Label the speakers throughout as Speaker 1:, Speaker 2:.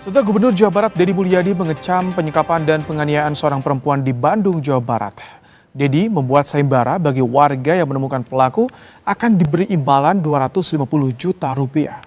Speaker 1: Saudara Gubernur Jawa Barat Deddy Mulyadi mengecam penyekapan dan penganiayaan seorang perempuan di Bandung, Jawa Barat. Deddy membuat sayembara bagi warga yang menemukan pelaku akan diberi imbalan 250 juta rupiah.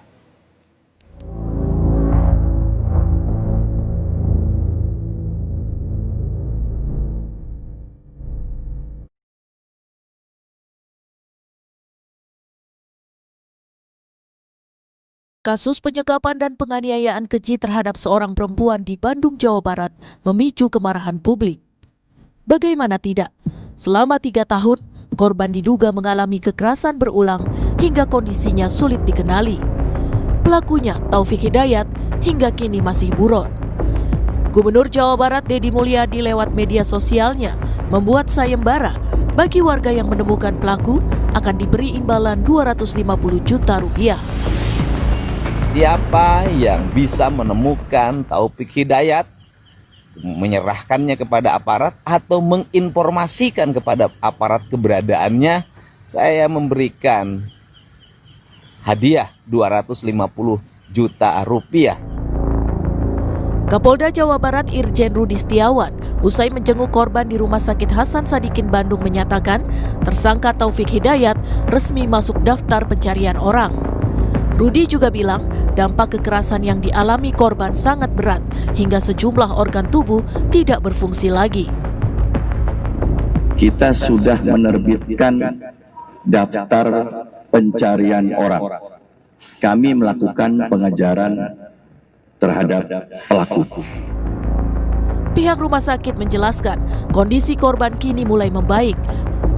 Speaker 2: Kasus penyekapan dan penganiayaan keji terhadap seorang perempuan di Bandung, Jawa Barat memicu kemarahan publik. Bagaimana tidak? Selama 3 tahun, korban diduga mengalami kekerasan berulang hingga kondisinya sulit dikenali. Pelakunya, Taufik Hidayat, hingga kini masih buron. Gubernur Jawa Barat Deddy Mulyadi lewat media sosialnya membuat sayembara bagi warga yang menemukan pelaku akan diberi imbalan 250 juta rupiah.
Speaker 3: Siapa yang bisa menemukan Taufik Hidayat, menyerahkannya kepada aparat atau menginformasikan kepada aparat keberadaannya, saya memberikan hadiah 250 juta rupiah.
Speaker 2: Kapolda Jawa Barat Irjen Rudi Setiawan usai menjenguk korban di Rumah Sakit Hasan Sadikin Bandung menyatakan tersangka Taufik Hidayat resmi masuk daftar pencarian orang. Rudi juga bilang dampak kekerasan yang dialami korban sangat berat hingga sejumlah organ tubuh tidak berfungsi lagi.
Speaker 4: Kita sudah menerbitkan daftar pencarian orang. Kami melakukan pengejaran terhadap pelaku.
Speaker 2: Pihak rumah sakit menjelaskan kondisi korban kini mulai membaik.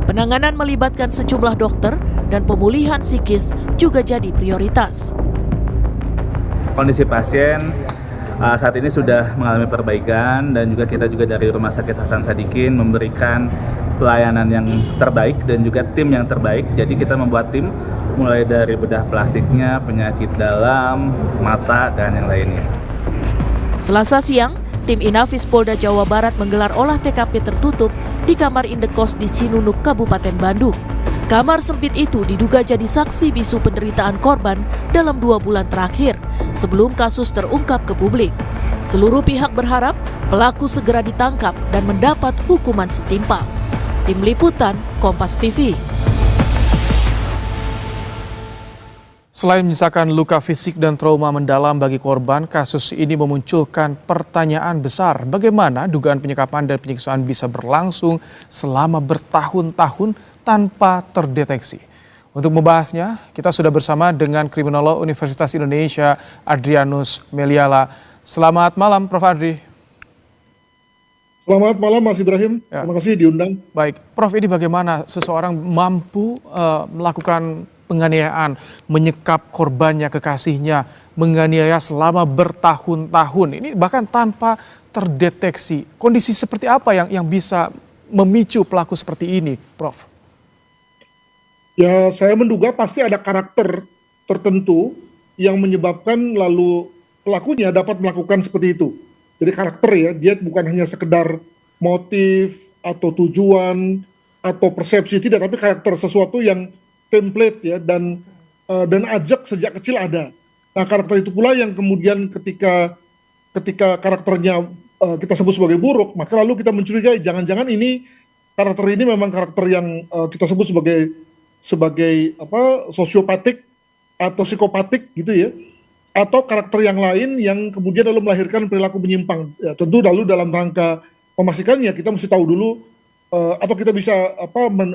Speaker 2: Penanganan melibatkan sejumlah dokter dan pemulihan psikis juga jadi prioritas.
Speaker 5: Kondisi pasien saat ini sudah mengalami perbaikan dan kita juga dari Rumah Sakit Hasan Sadikin memberikan pelayanan yang terbaik dan juga tim yang terbaik. Jadi kita membuat tim mulai dari bedah plastiknya, penyakit dalam, mata, dan yang lainnya.
Speaker 2: Selasa siang, tim Inafis Polda Jawa Barat menggelar olah TKP tertutup di kamar indekos di Cinunuk, Kabupaten Bandung. Kamar sempit itu diduga jadi saksi bisu penderitaan korban dalam 2 bulan terakhir sebelum kasus terungkap ke publik. Seluruh pihak berharap pelaku segera ditangkap dan mendapat hukuman setimpal. Tim Liputan, Kompas TV.
Speaker 1: Selain menyisakan luka fisik dan trauma mendalam bagi korban, kasus ini memunculkan pertanyaan besar. Bagaimana dugaan penyekapan dan penyiksaan bisa berlangsung selama bertahun-tahun tanpa terdeteksi? Untuk membahasnya, kita sudah bersama dengan kriminolog Universitas Indonesia, Adrianus Meliala. Selamat malam, Prof. Adri.
Speaker 6: Selamat malam, Mas Ibrahim.
Speaker 1: Ya.
Speaker 6: Terima kasih diundang.
Speaker 1: Baik, Prof, ini bagaimana seseorang mampu melakukan penganiayaan, menyekap korbannya, kekasihnya, menganiaya selama bertahun-tahun. Ini bahkan tanpa terdeteksi. Kondisi seperti apa yang bisa memicu pelaku seperti ini, Prof?
Speaker 6: Ya, saya menduga pasti ada karakter tertentu yang menyebabkan lalu pelakunya dapat melakukan seperti itu. Jadi karakter ya, dia bukan hanya sekedar motif atau tujuan atau persepsi, tidak, tapi karakter sesuatu yang template ya dan ajak sejak kecil ada. Nah, karakter itu pula yang kemudian ketika karakternya kita sebut sebagai buruk, maka lalu kita mencurigai jangan-jangan ini karakter ini memang karakter yang kita sebut sebagai sosiopatik atau psikopatik gitu ya, atau karakter yang lain yang kemudian lalu melahirkan perilaku menyimpang. Ya, tentu lalu dalam rangka memastikannya kita mesti tahu dulu atau kita bisa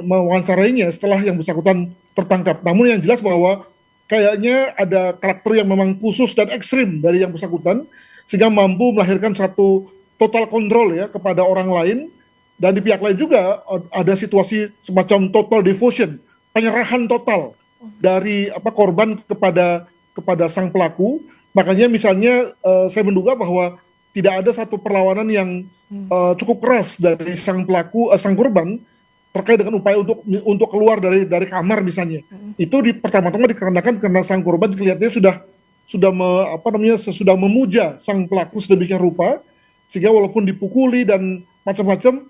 Speaker 6: mewawancarainya setelah yang bersangkutan tertangkap. Namun yang jelas bahwa kayaknya ada karakter yang memang khusus dan ekstrim dari yang bersangkutan sehingga mampu melahirkan satu total kontrol ya kepada orang lain, dan di pihak lain juga ada situasi semacam total devotion, penyerahan total dari korban kepada sang pelaku. Makanya misalnya saya menduga bahwa tidak ada satu perlawanan yang cukup keras dari sang korban terkait dengan upaya untuk keluar dari kamar misalnya. Itu pertama-tama dikarenakan karena sang korban kelihatannya sudah memuja sang pelaku sedemikian rupa sehingga walaupun dipukuli dan macam-macam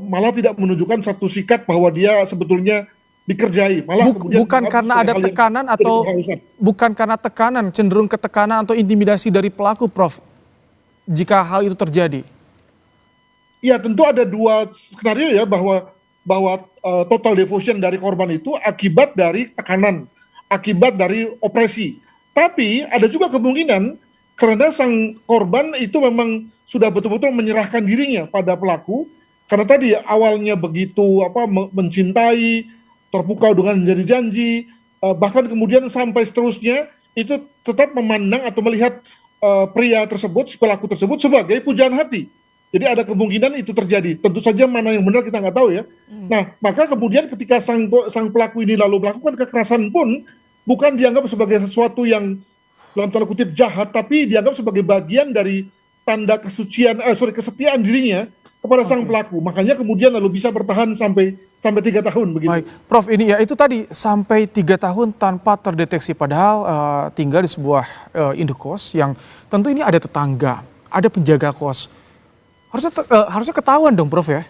Speaker 6: malah tidak menunjukkan satu sikap bahwa dia sebetulnya dikerjai. Malah
Speaker 1: bukan karena ada tekanan atau bukan karena tekanan, cenderung ke tekanan atau intimidasi dari pelaku, Prof. jika hal itu terjadi?
Speaker 6: Ya tentu ada dua skenario ya, bahwa total devotion dari korban itu akibat dari tekanan, akibat dari opresi. Tapi ada juga kemungkinan karena sang korban itu memang sudah betul-betul menyerahkan dirinya pada pelaku, karena tadi awalnya begitu mencintai, terpukau dengan janji-janji, bahkan kemudian sampai seterusnya itu tetap memandang atau melihat pria tersebut, si pelaku tersebut sebagai pujaan hati. Jadi ada kemungkinan itu terjadi. Tentu saja mana yang benar kita nggak tahu ya. Nah, maka kemudian ketika sang pelaku ini lalu melakukan kekerasan pun bukan dianggap sebagai sesuatu yang dalam tanda kutip jahat, tapi dianggap sebagai bagian dari tanda kesetiaan dirinya kepada sang pelaku. Makanya kemudian lalu bisa bertahan sampai 3 tahun begitu.
Speaker 1: Baik, Prof, ini ya itu tadi sampai 3 tahun tanpa terdeteksi, padahal tinggal di sebuah indekos yang tentu ini ada tetangga, ada penjaga kos. Harusnya ketahuan dong, Prof ya?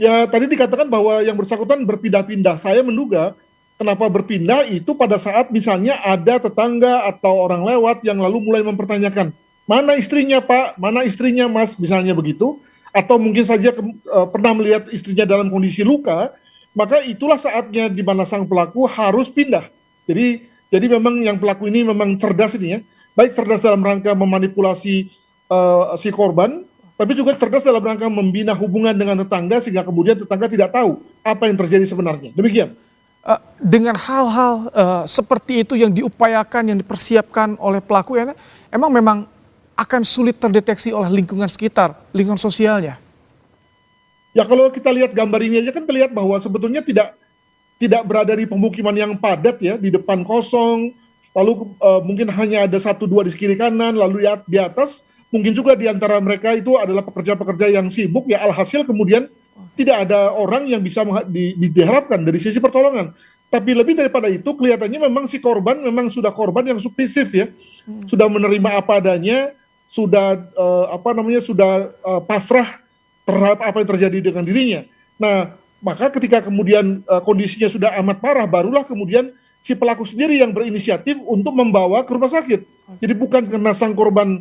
Speaker 6: Ya tadi dikatakan bahwa yang bersangkutan berpindah-pindah. Saya menduga kenapa berpindah itu pada saat misalnya ada tetangga atau orang lewat yang lalu mulai mempertanyakan, mana istrinya Pak, mana istrinya Mas, misalnya begitu. Atau mungkin saja pernah melihat istrinya dalam kondisi luka, maka itulah saatnya di mana sang pelaku harus pindah. Jadi memang yang pelaku ini memang cerdas ini ya, baik cerdas dalam rangka memanipulasi si korban, tapi juga cerdas dalam rangka membina hubungan dengan tetangga sehingga kemudian tetangga tidak tahu apa yang terjadi sebenarnya. Demikian.
Speaker 1: Dengan hal-hal seperti itu yang diupayakan, yang dipersiapkan oleh pelaku, ya, memang akan sulit terdeteksi oleh lingkungan sekitar, lingkungan sosialnya.
Speaker 6: Ya kalau kita lihat gambar ini aja kan terlihat bahwa sebetulnya tidak berada di pemukiman yang padat ya, di depan kosong, lalu mungkin hanya ada 1-2 di kiri kanan, lalu di atas mungkin juga di antara mereka itu adalah pekerja-pekerja yang sibuk ya, alhasil kemudian tidak ada orang yang bisa diharapkan dari sisi pertolongan. Tapi lebih daripada itu kelihatannya memang si korban memang sudah korban yang submisif ya, sudah menerima apa adanya, sudah pasrah terhadap apa yang terjadi dengan dirinya. Nah, maka ketika kemudian kondisinya sudah amat parah, barulah kemudian si pelaku sendiri yang berinisiatif untuk membawa ke rumah sakit. Jadi bukan karena sang korban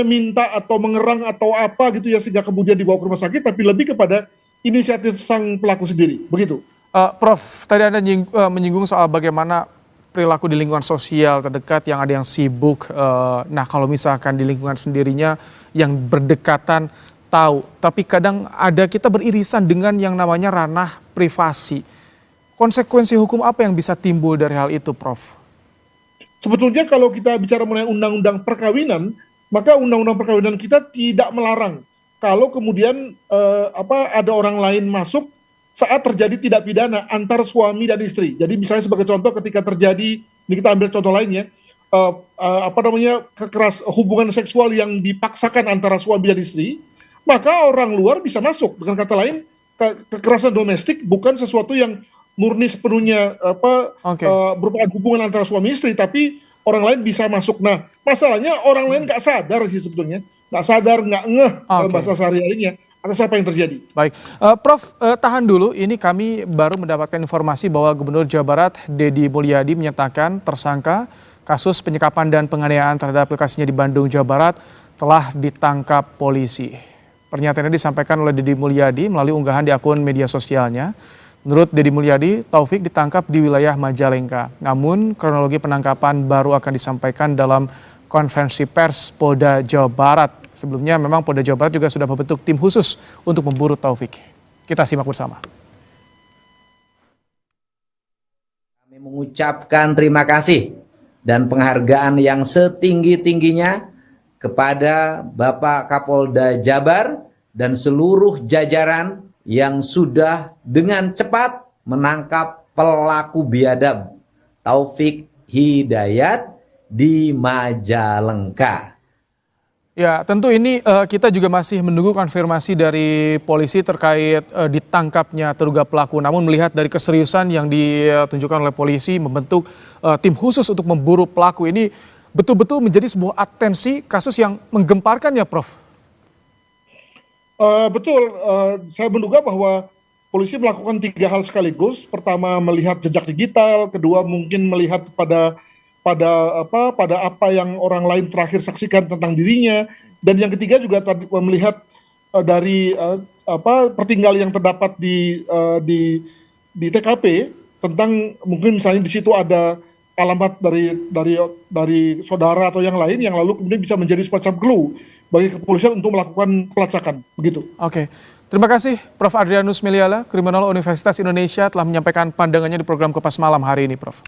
Speaker 6: minta atau mengerang atau apa gitu ya sehingga kemudian dibawa ke rumah sakit, tapi lebih kepada inisiatif sang pelaku sendiri. Begitu.
Speaker 1: Prof, tadi Anda menyinggung soal bagaimana perilaku di lingkungan sosial terdekat yang ada yang sibuk. Nah, kalau misalkan di lingkungan sendirinya yang berdekatan tahu, tapi kadang ada kita beririsan dengan yang namanya ranah privasi. Konsekuensi hukum apa yang bisa timbul dari hal itu, Prof?
Speaker 6: Sebetulnya kalau kita bicara mengenai undang-undang perkawinan, maka undang-undang perkawinan kita tidak melarang kalau kemudian ada orang lain masuk saat terjadi tindak pidana antar suami dan istri. Jadi misalnya sebagai contoh ketika terjadi, ini kita ambil contoh lainnya, hubungan seksual yang dipaksakan antara suami dan istri, maka orang luar bisa masuk. Dengan kata lain, kekerasan domestik bukan sesuatu yang murni sepenuhnya merupakan hubungan antara suami istri, tapi orang lain bisa masuk. Nah, masalahnya orang lain nggak sadar sih sebetulnya, nggak sadar, nggak ngeh bahasa sehari-harinya atas apa yang terjadi.
Speaker 1: Baik, Prof, tahan dulu. Ini kami baru mendapatkan informasi bahwa Gubernur Jawa Barat Deddy Mulyadi menyatakan tersangka kasus penyekapan dan penganiayaan terhadap kekasihnya di Bandung, Jawa Barat telah ditangkap polisi. Pernyataannya disampaikan oleh Deddy Mulyadi melalui unggahan di akun media sosialnya. Menurut Deddy Mulyadi, Taufik ditangkap di wilayah Majalengka. Namun kronologi penangkapan baru akan disampaikan dalam konferensi pers Polda Jawa Barat. Sebelumnya memang Polda Jawa Barat juga sudah membentuk tim khusus untuk memburu Taufik. Kita simak bersama.
Speaker 3: Kami mengucapkan terima kasih dan penghargaan yang setinggi-tingginya kepada Bapak Kapolda Jabar dan seluruh jajaran yang sudah dengan cepat menangkap pelaku biadab Taufik Hidayat di Majalengka.
Speaker 1: Ya, tentu ini kita juga masih menunggu konfirmasi dari polisi terkait ditangkapnya terduga pelaku. Namun melihat dari keseriusan yang ditunjukkan oleh polisi membentuk tim khusus untuk memburu pelaku ini betul-betul menjadi sebuah atensi kasus yang menggemparkan ya, Prof?
Speaker 6: Betul, saya menduga bahwa polisi melakukan 3 hal sekaligus. Pertama, melihat jejak digital. Kedua, mungkin melihat pada pada apa yang orang lain terakhir saksikan tentang dirinya. Dan yang ketiga juga tadi melihat dari pertinggal yang terdapat di TKP tentang mungkin misalnya di situ ada alamat dari saudara atau yang lain yang lalu kemudian bisa menjadi semacam clue bagi kepolisian untuk melakukan pelacakan begitu.
Speaker 1: Oke. Terima kasih Prof. Adrianus Meliala, Kriminolog Universitas Indonesia telah menyampaikan pandangannya di program Kompas Malam hari ini, Prof.